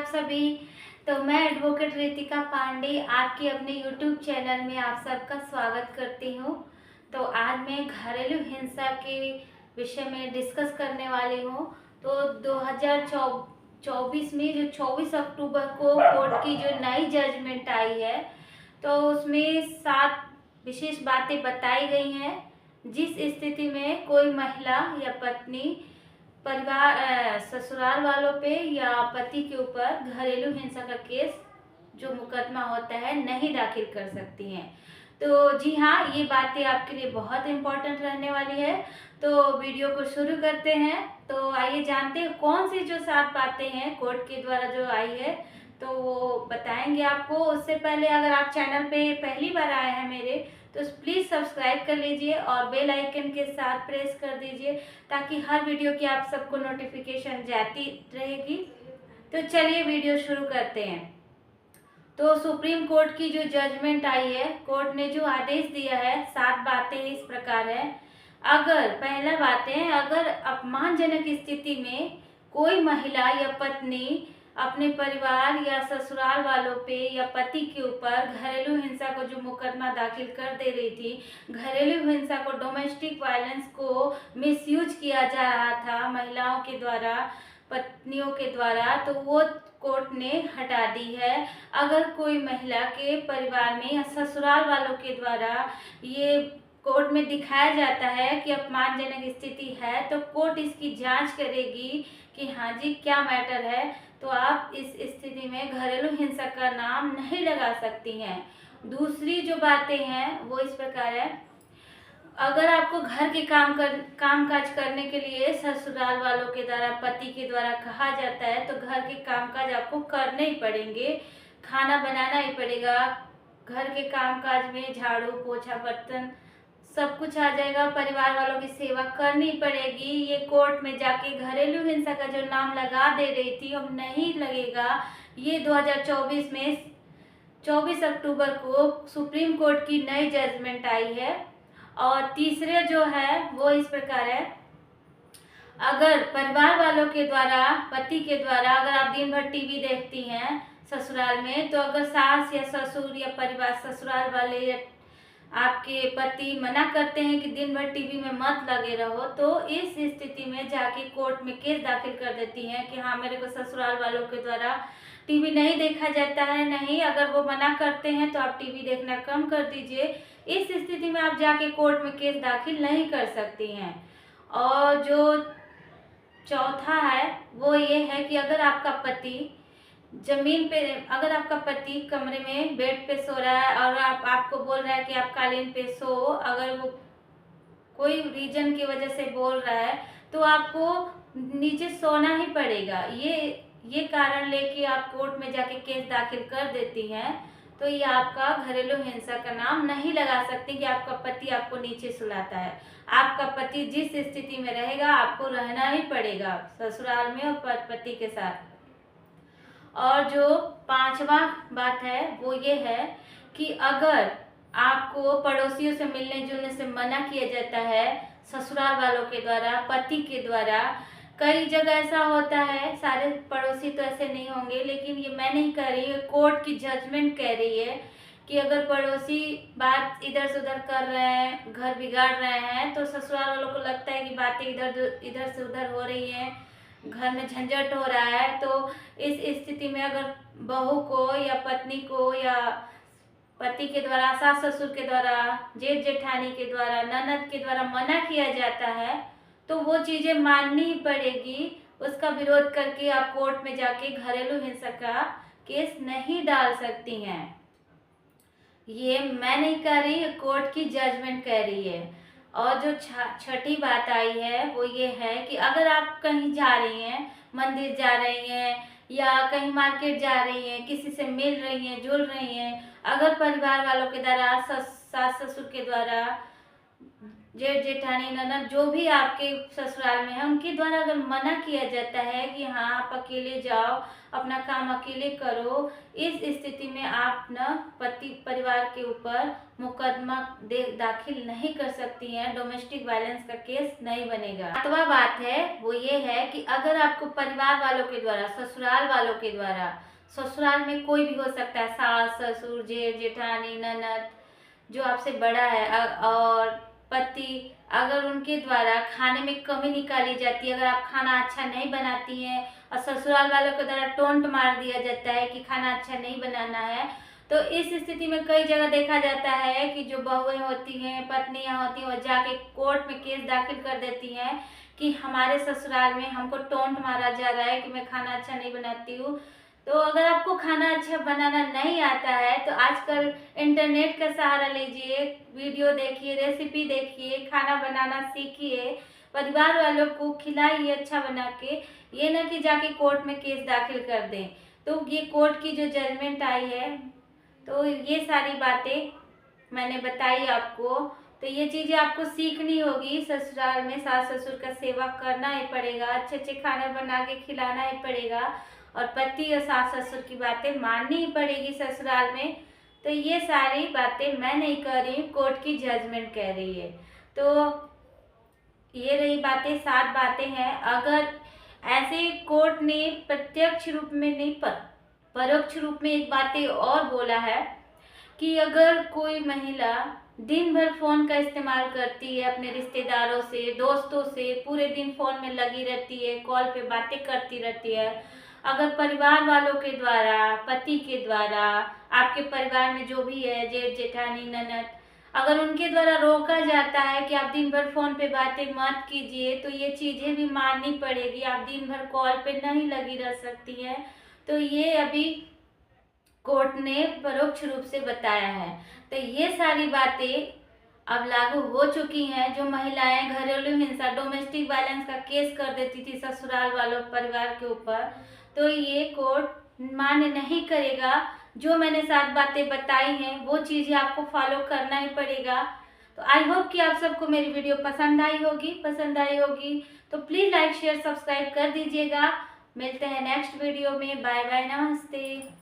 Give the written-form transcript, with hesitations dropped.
आप सभी। तो मैं एडवोकेट रितिका पांडे आपके अपने यूट्यूब चैनल में आप सबका स्वागत करती हूँ। तो आज मैं घरेलू हिंसा के विषय में डिस्कस करने वाली हूँ। तो 2024 में जो 24 अक्टूबर को कोर्ट की जो नई जजमेंट आई है, तो उसमें 7 विशेष बातें बताई गई हैं। जिस स्थिति में कोई महिला या पत्नी परिवार ससुराल वालों पे या पति के ऊपर घरेलू हिंसा का केस जो मुकदमा होता है नहीं दाखिल कर सकती हैं। तो जी हाँ, ये बातें आपके लिए बहुत इम्पोर्टेंट रहने वाली है। तो वीडियो को शुरू करते हैं। तो आइए जानते हैं कौन सी जो 7 बातें हैं कोर्ट के द्वारा जो आई है, तो वो बताएंगे आपको। उससे पहले अगर आप चैनल पे पहली बार आए हैं मेरे, तो प्लीज़ सब्सक्राइब कर लीजिए और बेल आइकन के साथ प्रेस कर दीजिए, ताकि हर वीडियो की आप सबको नोटिफिकेशन जाती रहेगी। तो चलिए वीडियो शुरू करते हैं। तो सुप्रीम कोर्ट की जो जजमेंट आई है, कोर्ट ने जो आदेश दिया है, 7 बातें इस प्रकार है। अगर पहला बात है, अगर अपमानजनक स्थिति में कोई महिला या पत्नी अपने परिवार या ससुराल वालों पे या पति के ऊपर घरेलू हिंसा को जो मुकदमा दाखिल कर दे रही थी, घरेलू हिंसा को, डोमेस्टिक वायलेंस को मिसयूज किया जा रहा था महिलाओं के द्वारा, पत्नियों के द्वारा, तो वो कोर्ट ने हटा दी है। अगर कोई महिला के परिवार में या ससुराल वालों के द्वारा ये कोर्ट में दिखाया जाता है कि अपमानजनक स्थिति है, तो कोर्ट इसकी जांच करेगी कि हाँ जी क्या मैटर है, तो आप इस स्थिति में घरेलू हिंसा का नाम नहीं लगा सकती हैं। दूसरी जो बातें हैं वो इस प्रकार है, अगर आपको घर के कामकाज करने के लिए ससुराल वालों के द्वारा, पति के द्वारा कहा जाता है, तो घर के कामकाज आपको करने ही पड़ेंगे, खाना बनाना ही पड़ेगा। घर के कामकाज में झाड़ू पोछा बर्तन सब कुछ आ जाएगा, परिवार वालों की सेवा करनी पड़ेगी। ये कोर्ट में जाके घरेलू हिंसा का जो नाम लगा दे रही थी अब नहीं लगेगा। ये 2024 में 24 अक्टूबर को सुप्रीम कोर्ट की नई जजमेंट आई है। और तीसरे जो है वो इस प्रकार है, अगर परिवार वालों के द्वारा, पति के द्वारा, अगर आप दिन भर टीवी देखती हैं ससुराल में, तो अगर सास या ससुर या परिवार ससुराल वाले या आपके पति मना करते हैं कि दिन भर टीवी में मत लगे रहो, तो इस स्थिति में जाके कोर्ट में केस दाखिल कर देती हैं कि हाँ मेरे को ससुराल वालों के द्वारा टीवी नहीं देखा जाता है। नहीं, अगर वो मना करते हैं तो आप टीवी देखना कम कर दीजिए। इस स्थिति में आप जाके कोर्ट में केस दाखिल नहीं कर सकती हैं। और जो चौथा है वो ये है कि अगर आपका पति जमीन पे, अगर आपका पति कमरे में बेड पे सो रहा है और आपको बोल रहा है कि आप कालीन पे सो, अगर वो कोई रीजन की वजह से बोल रहा है, तो आपको नीचे सोना ही पड़ेगा। ये कारण लेके आप कोर्ट में जाके केस दाखिल कर देती हैं, तो ये आपका घरेलू हिंसा का नाम नहीं लगा सकती कि आपका पति आपको नीचे सुलाता है। आपका पति जिस स्थिति में रहेगा आपको रहना ही पड़ेगा ससुराल में और पति के साथ। और जो 5वां बात है वो ये है कि अगर आपको पड़ोसियों से मिलने जुलने से मना किया जाता है ससुराल वालों के द्वारा, पति के द्वारा, कई जगह ऐसा होता है, सारे पड़ोसी तो ऐसे नहीं होंगे, लेकिन ये मैं नहीं कह रही, कोर्ट की जजमेंट कह रही है कि अगर पड़ोसी बात इधर से उधर कर रहे हैं, घर बिगाड़ रहे हैं, तो ससुराल वालों को लगता है कि बातें इधर से उधर हो रही हैं, घर में झंझट हो रहा है, तो इस स्थिति में अगर बहू को या पत्नी को या पति के द्वारा, सास ससुर के द्वारा, जेठ जेठानी के द्वारा, ननद के द्वारा मना किया जाता है, तो वो चीज़ें माननी ही पड़ेगी। उसका विरोध करके आप कोर्ट में जाके घरेलू हिंसा का केस नहीं डाल सकती हैं। ये मैं नहीं कह रही, कोर्ट की जजमेंट कह रही है। और जो छठी बात आई है वो ये है कि अगर आप कहीं जा रही हैं, मंदिर जा रही हैं या कहीं मार्केट जा रही हैं, किसी से मिल रही हैं, जुल रही हैं, अगर परिवार वालों के द्वारा, सास ससुर के द्वारा जेठ जेठानी ननद जो भी आपके ससुराल में है उनके द्वारा अगर मना किया जाता है कि हाँ आप अकेले जाओ, अपना काम अकेले करो, इस स्थिति में आप न पति परिवार के ऊपर मुकदमा दाखिल नहीं कर सकती हैं, डोमेस्टिक वायलेंस का केस नहीं बनेगा। सातवां बात है वो ये है कि अगर आपको परिवार वालों के द्वारा, ससुराल वालों के द्वारा, ससुराल में कोई भी हो सकता है, सास ससुर जेठ जेठानी ननद जो आपसे बड़ा है और पति, अगर उनके द्वारा खाने में कमी निकाली जाती है, अगर आप खाना अच्छा नहीं बनाती हैं और ससुराल वालों के द्वारा टोंट मार दिया जाता है कि खाना अच्छा नहीं बनाना है, तो इस स्थिति में कई जगह देखा जाता है कि जो बहुएं होती हैं, पत्नियां होती हैं, वो जाके कोर्ट में केस दाखिल कर देती हैं कि हमारे ससुराल में हमको टोंट मारा जा रहा है कि मैं खाना अच्छा नहीं बनाती हूँ। तो अगर आपको खाना अच्छा बनाना नहीं आता है तो आजकल इंटरनेट का सहारा लीजिए, वीडियो देखिए, रेसिपी देखिए, खाना बनाना सीखिए, परिवार वालों को खिलाइए अच्छा बना के, ये ना कि जाके कोर्ट में केस दाखिल कर दें। तो ये कोर्ट की जो जजमेंट आई है, तो ये सारी बातें मैंने बताई आपको। तो ये चीज़ें आपको सीखनी होगी। ससुराल में सास ससुर का सेवा करना ही पड़ेगा, अच्छे अच्छे खाना बना के खिलाना ही पड़ेगा और पति और सास ससुर की बातें माननी ही पड़ेगी ससुराल में। तो ये सारी बातें मैं नहीं कह रही हूँ, कोर्ट की जजमेंट कह रही है। तो ये रही बातें, 7 बातें हैं। अगर ऐसे कोर्ट ने प्रत्यक्ष रूप में नहीं पर परोक्ष रूप में एक बातें और बोला है कि अगर कोई महिला दिन भर फोन का इस्तेमाल करती है, अपने रिश्तेदारों से, दोस्तों से पूरे दिन फोन में लगी रहती है, कॉल पे बातें करती रहती है, अगर परिवार वालों के द्वारा, पति के द्वारा, आपके परिवार में जो भी है जेठ जेठानी ननद, अगर उनके द्वारा रोका जाता है कि आप दिन भर फोन पे बातें मत कीजिए, तो ये चीजें भी माननी पड़ेगी। आप दिन भर कॉल पे नहीं लगी रह सकती है। तो ये अभी कोर्ट ने परोक्ष रूप से बताया है। तो ये सारी बातें अब लागू हो चुकी हैं। जो महिलाएं घरेलू हिंसा, डोमेस्टिक वायलेंस का केस कर देती थी ससुराल वालों परिवार के ऊपर, तो ये कोर्ट मान्य नहीं करेगा। जो मैंने 7 बातें बताई हैं वो चीज़ें आपको फॉलो करना ही पड़ेगा। तो आई होप कि आप सबको मेरी वीडियो पसंद आई होगी। तो प्लीज़ लाइक शेयर सब्सक्राइब कर दीजिएगा। मिलते हैं नेक्स्ट वीडियो में। बाय बाय, नमस्ते।